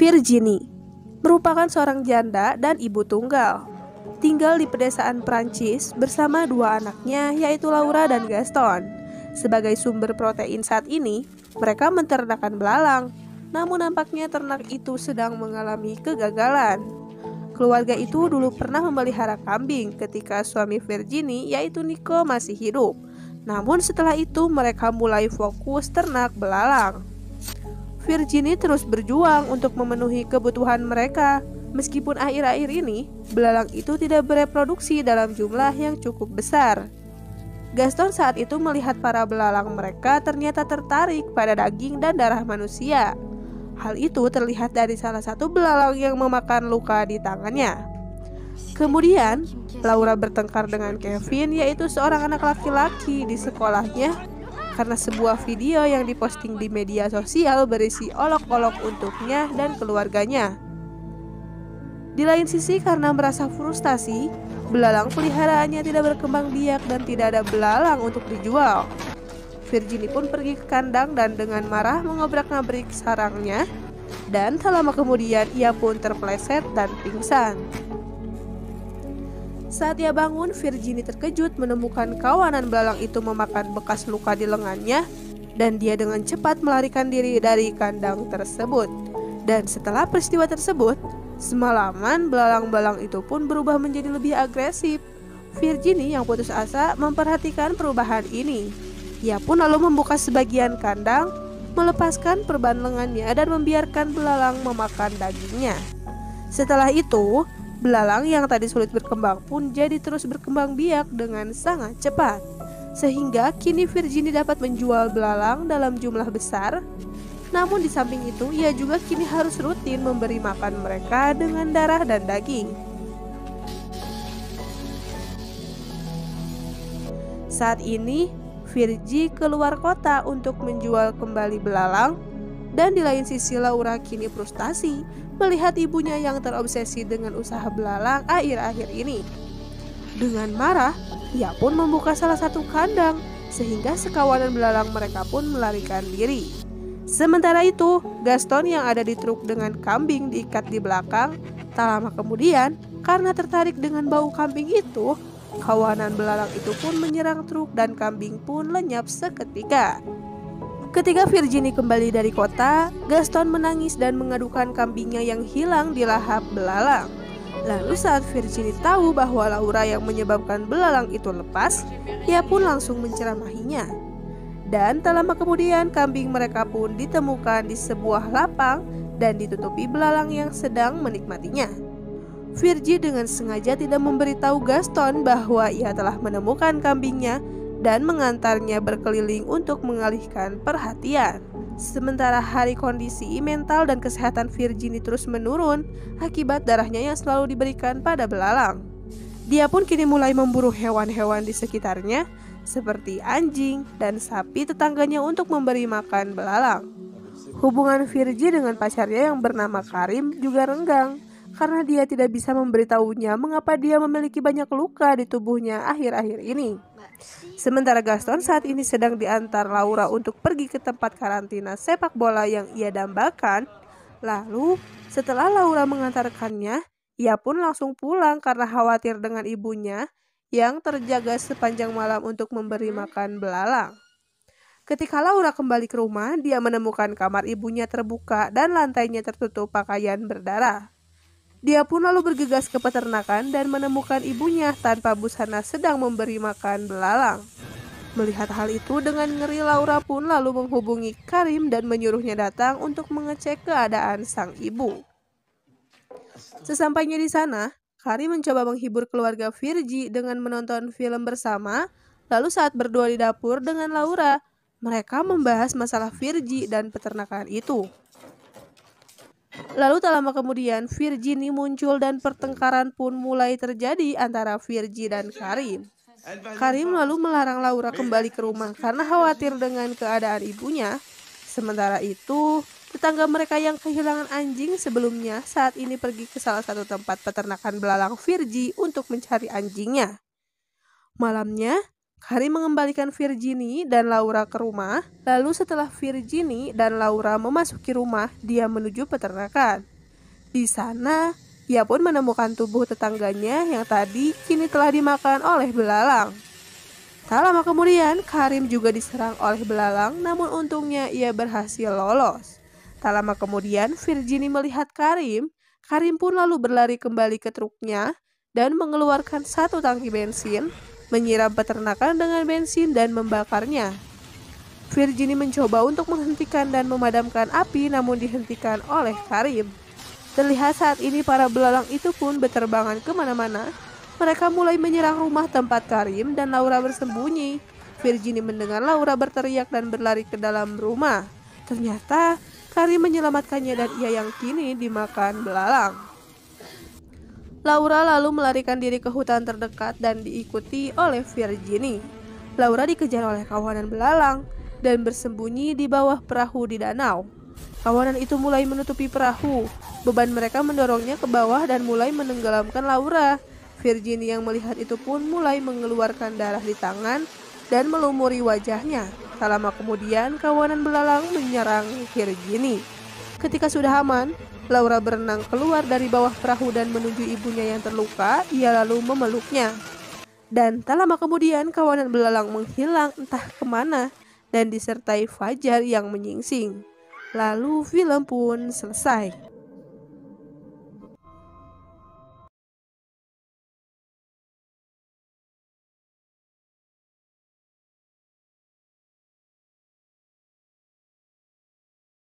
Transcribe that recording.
Virginie merupakan seorang janda dan ibu tunggal. Tinggal di pedesaan Prancis bersama dua anaknya, yaitu Laura dan Gaston. Sebagai sumber protein saat ini, mereka menternakkan belalang. Namun nampaknya ternak itu sedang mengalami kegagalan. Keluarga itu dulu pernah memelihara kambing ketika suami Virginie, yaitu Nico, masih hidup. Namun setelah itu mereka mulai fokus ternak belalang. Virginie terus berjuang untuk memenuhi kebutuhan mereka. Meskipun akhir-akhir ini, belalang itu tidak bereproduksi dalam jumlah yang cukup besar. Gaston saat itu melihat para belalang mereka ternyata tertarik pada daging dan darah manusia. Hal itu terlihat dari salah satu belalang yang memakan luka di tangannya. Kemudian, Laura bertengkar dengan Kevin, yaitu seorang anak laki-laki di sekolahnya, karena sebuah video yang diposting di media sosial berisi olok-olok untuknya dan keluarganya. Di lain sisi, karena merasa frustasi, belalang peliharaannya tidak berkembang biak dan tidak ada belalang untuk dijual. Virginie pun pergi ke kandang dan dengan marah mengobrak-ngabrik sarangnya, dan tak lama kemudian ia pun terpleset dan pingsan. Saat ia bangun, Virginie terkejut menemukan kawanan belalang itu memakan bekas luka di lengannya, dan dia dengan cepat melarikan diri dari kandang tersebut. Dan setelah peristiwa tersebut, semalaman belalang-belalang itu pun berubah menjadi lebih agresif. Virginie yang putus asa memperhatikan perubahan ini. Ia pun lalu membuka sebagian kandang, melepaskan perban lengannya dan membiarkan belalang memakan dagingnya. Setelah itu, belalang yang tadi sulit berkembang pun jadi terus berkembang biak dengan sangat cepat. Sehingga kini Virginie dapat menjual belalang dalam jumlah besar. Namun di samping itu, ia juga kini harus rutin memberi makan mereka dengan darah dan daging. Saat ini, Virgie keluar kota untuk menjual kembali belalang, dan di lain sisi Laura kini frustasi melihat ibunya yang terobsesi dengan usaha belalang akhir-akhir ini. Dengan marah, ia pun membuka salah satu kandang, sehingga sekawanan belalang mereka pun melarikan diri. Sementara itu, Gaston yang ada di truk dengan kambing diikat di belakang. Tak lama kemudian, karena tertarik dengan bau kambing itu, kawanan belalang itu pun menyerang truk dan kambing pun lenyap seketika. Ketika Virginie kembali dari kota, Gaston menangis dan mengadukan kambingnya yang hilang dilahap belalang. Lalu saat Virginie tahu bahwa Laura yang menyebabkan belalang itu lepas, ia pun langsung menceramahinya. Dan tak lama kemudian kambing mereka pun ditemukan di sebuah lapang dan ditutupi belalang yang sedang menikmatinya. Virgie dengan sengaja tidak memberitahu Gaston bahwa ia telah menemukan kambingnya dan mengantarnya berkeliling untuk mengalihkan perhatian. Sementara hari kondisi mental dan kesehatan Virginie terus menurun akibat darahnya yang selalu diberikan pada belalang. Dia pun kini mulai memburu hewan-hewan di sekitarnya seperti anjing dan sapi tetangganya untuk memberi makan belalang. Hubungan Virgie dengan pacarnya yang bernama Karim juga renggang, karena dia tidak bisa memberitahunya mengapa dia memiliki banyak luka di tubuhnya akhir-akhir ini. Sementara Gaston saat ini sedang diantar Laura untuk pergi ke tempat karantina sepak bola yang ia dambakan. Lalu setelah Laura mengantarkannya, ia pun langsung pulang karena khawatir dengan ibunya yang terjaga sepanjang malam untuk memberi makan belalang. Ketika Laura kembali ke rumah, dia menemukan kamar ibunya terbuka dan lantainya tertutup pakaian berdarah. Dia pun lalu bergegas ke peternakan dan menemukan ibunya tanpa busana sedang memberi makan belalang. Melihat hal itu dengan ngeri, Laura pun lalu menghubungi Karim dan menyuruhnya datang untuk mengecek keadaan sang ibu. Sesampainya di sana, Karim mencoba menghibur keluarga Virgie dengan menonton film bersama. Lalu saat berdua di dapur dengan Laura, mereka membahas masalah Virgie dan peternakan itu. Lalu tak lama kemudian Virginie muncul dan pertengkaran pun mulai terjadi antara Virgie dan Karim. Karim lalu melarang Laura kembali ke rumah karena khawatir dengan keadaan ibunya. Sementara itu, tetangga mereka yang kehilangan anjing sebelumnya saat ini pergi ke salah satu tempat peternakan belalang Virgie untuk mencari anjingnya. Malamnya, Karim mengembalikan Virginie dan Laura ke rumah. Lalu setelah Virginie dan Laura memasuki rumah, dia menuju peternakan. Di sana, ia pun menemukan tubuh tetangganya yang tadi kini telah dimakan oleh belalang. Tak lama kemudian, Karim juga diserang oleh belalang, namun untungnya ia berhasil lolos. Tak lama kemudian, Virginie melihat Karim. Karim pun lalu berlari kembali ke truknya dan mengeluarkan satu tangki bensin, menyiram peternakan dengan bensin dan membakarnya. Virginie mencoba untuk menghentikan dan memadamkan api, namun dihentikan oleh Karim. Terlihat saat ini para belalang itu pun berterbangan kemana-mana. Mereka mulai menyerang rumah tempat Karim dan Laura bersembunyi. Virginie mendengar Laura berteriak dan berlari ke dalam rumah. Ternyata Karim menyelamatkannya dan ia yang kini dimakan belalang. Laura lalu melarikan diri ke hutan terdekat dan diikuti oleh Virginie. Laura dikejar oleh kawanan belalang dan bersembunyi di bawah perahu di danau. Kawanan itu mulai menutupi perahu. Beban mereka mendorongnya ke bawah dan mulai menenggelamkan Laura. Virginie yang melihat itu pun mulai mengeluarkan darah di tangan dan melumuri wajahnya. Tak lama kemudian, kawanan belalang menyerang Virginie. Ketika sudah aman, Laura berenang keluar dari bawah perahu dan menuju ibunya yang terluka. Ia lalu memeluknya. Dan tak lama kemudian, kawanan belalang menghilang entah kemana dan disertai fajar yang menyingsing. Lalu film pun selesai.